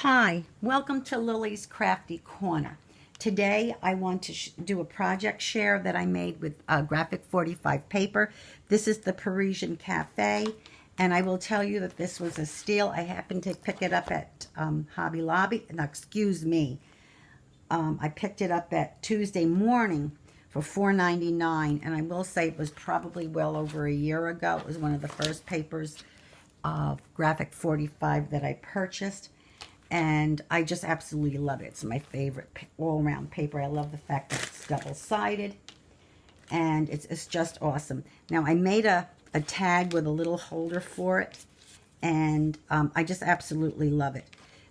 Hi, welcome to Lily's Crafty Corner. Today I want to do a project share that I made with Graphic 45 paper. This is the Parisian Cafe, and I will tell you that this was a steal. I happened to pick it up at Hobby Lobby. Now, excuse me. I picked it up at Tuesday morning for $4.99, and I will say it was probably well over a year ago. It was one of the first papers of Graphic 45 that I purchased. And I just absolutely love it. It's my favorite all-around paper. I love the fact that it's double-sided, and it's just awesome. Now, I made a tag with a little holder for it, and I just absolutely love it.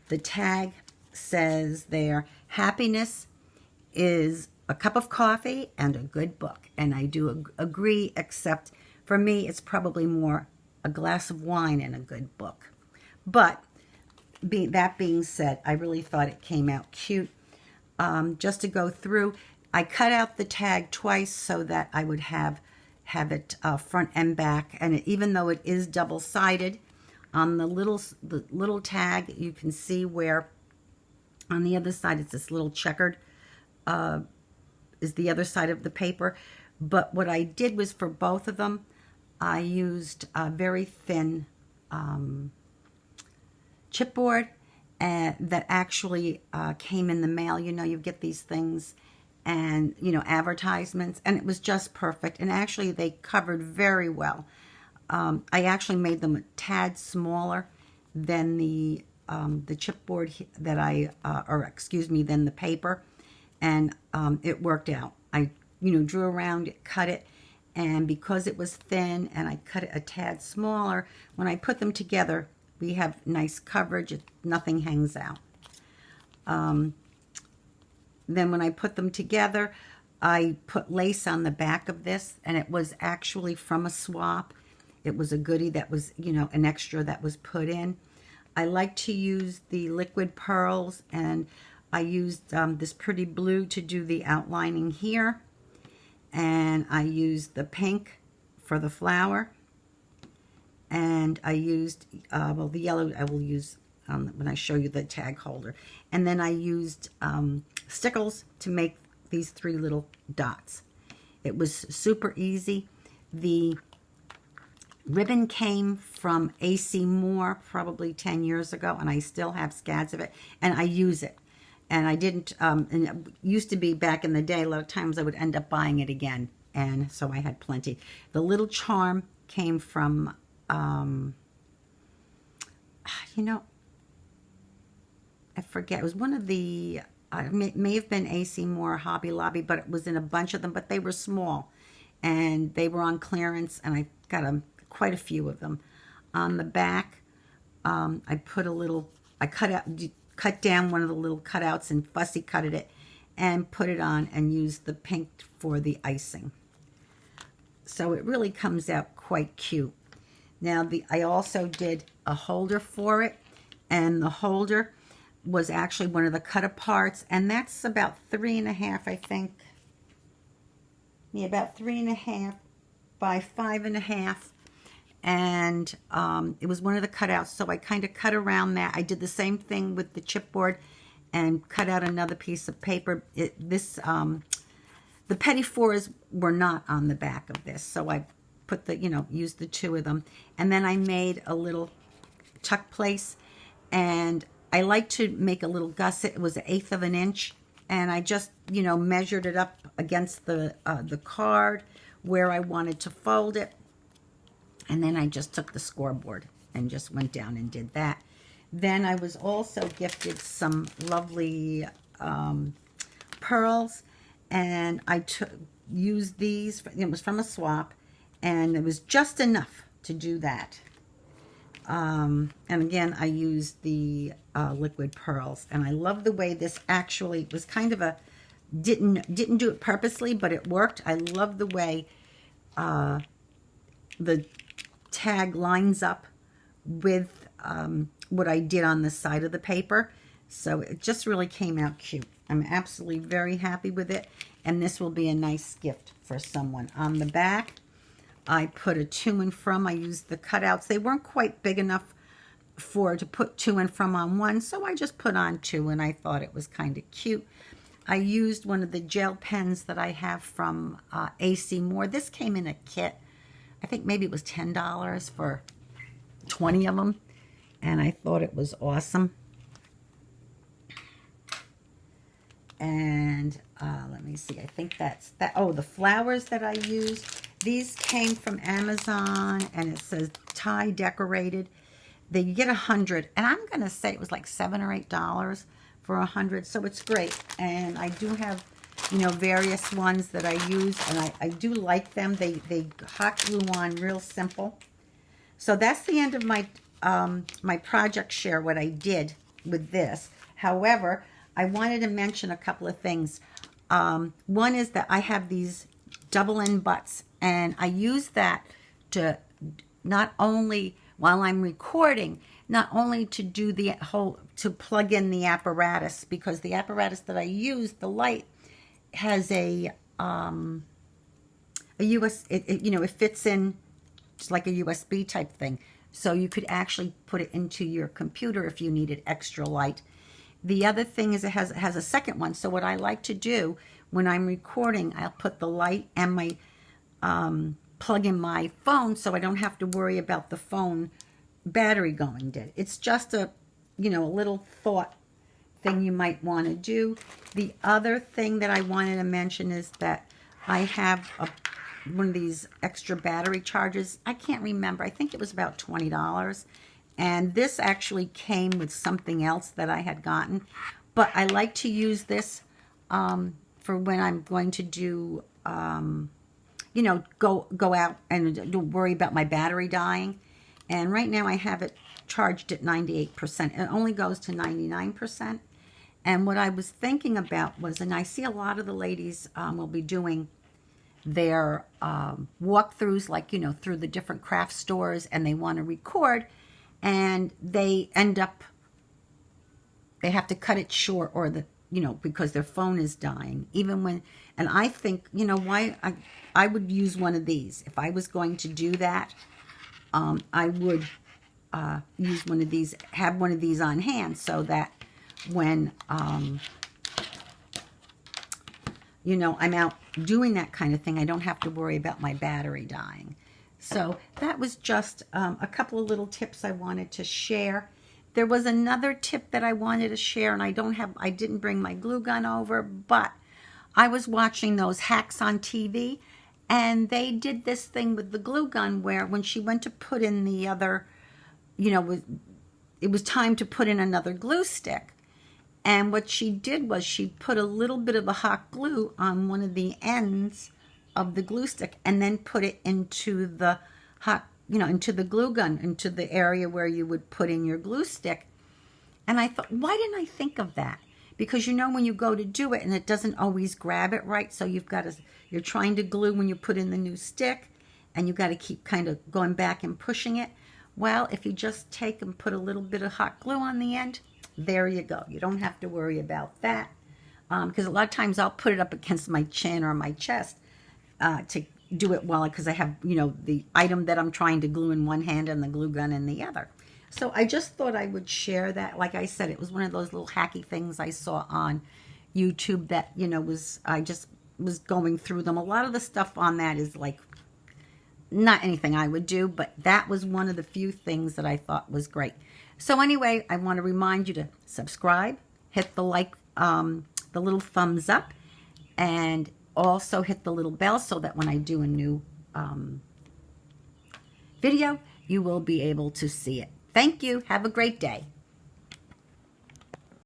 The tag says there, happiness is a cup of coffee and a good book. And I do agree, except for me, it's probably more a glass of wine and a good book. But that being said, I really thought it came out cute. Just to go through, I cut out the tag twice so that I would have it front and back. And even though it is double-sided, on the little tag, you can see where on the other side it's this little checkered is the other side of the paper. But what I did was for both of them, I used a very thin chipboard that actually came in the mail. You know, you get these things and, you know, advertisements, and it was just perfect. And actually they covered very well. I actually made them a tad smaller than the chipboard that than the paper, and it worked out. I, drew around it, cut it, and because it was thin and I cut it a tad smaller, when I put them together, we have nice coverage. Nothing hangs out. Then when I put them together, I put lace on the back of this, and it was actually from a swap. It was a goodie that was, an extra that was put in. I like to use the liquid pearls, and I used this pretty blue to do the outlining here. And I used the pink for the flower. And I used, the yellow I will use when I show you the tag holder. And then I used stickles to make these three little dots. It was super easy. The ribbon came from A.C. Moore probably 10 years ago, and I still have scads of it, and I use it. And I didn't, and it used to be back in the day, a lot of times I would end up buying it again, and so I had plenty. The little charm came from I forget. It was one of the, may have been A.C. Moore, Hobby Lobby, but it was in a bunch of them, but they were small, and they were on clearance, and I got quite a few of them. On the back, I put a little, I cut down one of the little cutouts and fussy cutted it, and put it on, and used the pink for the icing. So it really comes out quite cute. Now, I also did a holder for it, and the holder was actually one of the cut-aparts, and that's about 3.5, I think. Yeah, about 3.5 by 5.5, and it was one of the cutouts, so I kind of cut around that. I did the same thing with the chipboard and cut out another piece of paper. The petit fours were not on the back of this, so I put used the two of them. And then I made a little tuck place, and I like to make a little gusset. It was 1/8 of an inch, and I just, measured it up against the card where I wanted to fold it. And then I just took the scoreboard and just went down and did that. Then I was also gifted some lovely pearls, and I used these. It was from a swap, and it was just enough to do that. And again, I used the liquid pearls, and I love the way this actually was kind of didn't do it purposely, but it worked. I love the way the tag lines up with what I did on the side of the paper. So it just really came out cute. I'm absolutely very happy with it, and this will be a nice gift for someone. On the back, I put a to and from. I used the cutouts. They weren't quite big enough to put to and from on one, so I just put on two, and I thought it was kind of cute. I used one of the gel pens that I have from AC Moore. This came in a kit. I think maybe it was $10 for 20 of them, and I thought it was awesome. And let me see, I think that's that. Oh, the flowers that I used, these came from Amazon, and it says Thai decorated. They get 100, and I'm going to say it was like $7 or $8 for 100, so it's great. And I do have, you know, various ones that I use, and I do like them. They hot glue on real simple. So that's the end of my my project share, what I did with this. However, I wanted to mention a couple of things. One is that I have these double end butts, and I use that to not only, while I'm recording, not only to do the whole, to plug in the apparatus, because the apparatus that I use, the light, has a US, you know, it fits in just like a USB type thing. So you could actually put it into your computer if you needed extra light. The other thing is it has a second one. So what I like to do when I'm recording, I'll put the light and my plug in my phone, so I don't have to worry about the phone battery going dead. It's just a, you know, a little thought thing you might want to do. The other thing that I wanted to mention is that I have one of these extra battery chargers. I can't remember. I think it was about $20. And this actually came with something else that I had gotten. But I like to use this for when I'm going to do, you know, go out and don't worry about my battery dying. And right now I have it charged at 98%. It only goes to 99%. And what I was thinking about was, and I see a lot of the ladies will be doing their walkthroughs, like, you know, through the different craft stores, and they want to record, and they end up, they have to cut it short, or the, you know, because their phone is dying. Even when, and I think, you know, why I would use one of these. If I was going to do that, I would use one of these, have one of these on hand, so that when, you know, I'm out doing that kind of thing, I don't have to worry about my battery dying. So that was just a couple of little tips I wanted to share. There was another tip that I wanted to share, and I didn't bring my glue gun over, but I was watching those hacks on TV, and they did this thing with the glue gun where when she went to put in the other, you know, it was time to put in another glue stick. And what she did was she put a little bit of the hot glue on one of the ends of the glue stick, and then put it into the hot, you know, into the glue gun, into the area where you would put in your glue stick. And I thought, why didn't I think of that? Because, you know, when you go to do it and it doesn't always grab it right, so you're trying to glue when you put in the new stick, and you've got to keep kind of going back and pushing it. Well, if you just take and put a little bit of hot glue on the end, there you go. You don't have to worry about that. Because a lot of times I'll put it up against my chin or my chest to do it well, because I have, you know, the item that I'm trying to glue in one hand and the glue gun in the other. So I just thought I would share that. Like I said, it was one of those little hacky things I saw on YouTube that, you know, I just was going through them. A lot of the stuff on that is like not anything I would do, but that was one of the few things that I thought was great. So anyway, I want to remind you to subscribe, hit the like, the little thumbs up, and also hit the little bell so that when I do a new video, you will be able to see it. Thank you. Have a great day.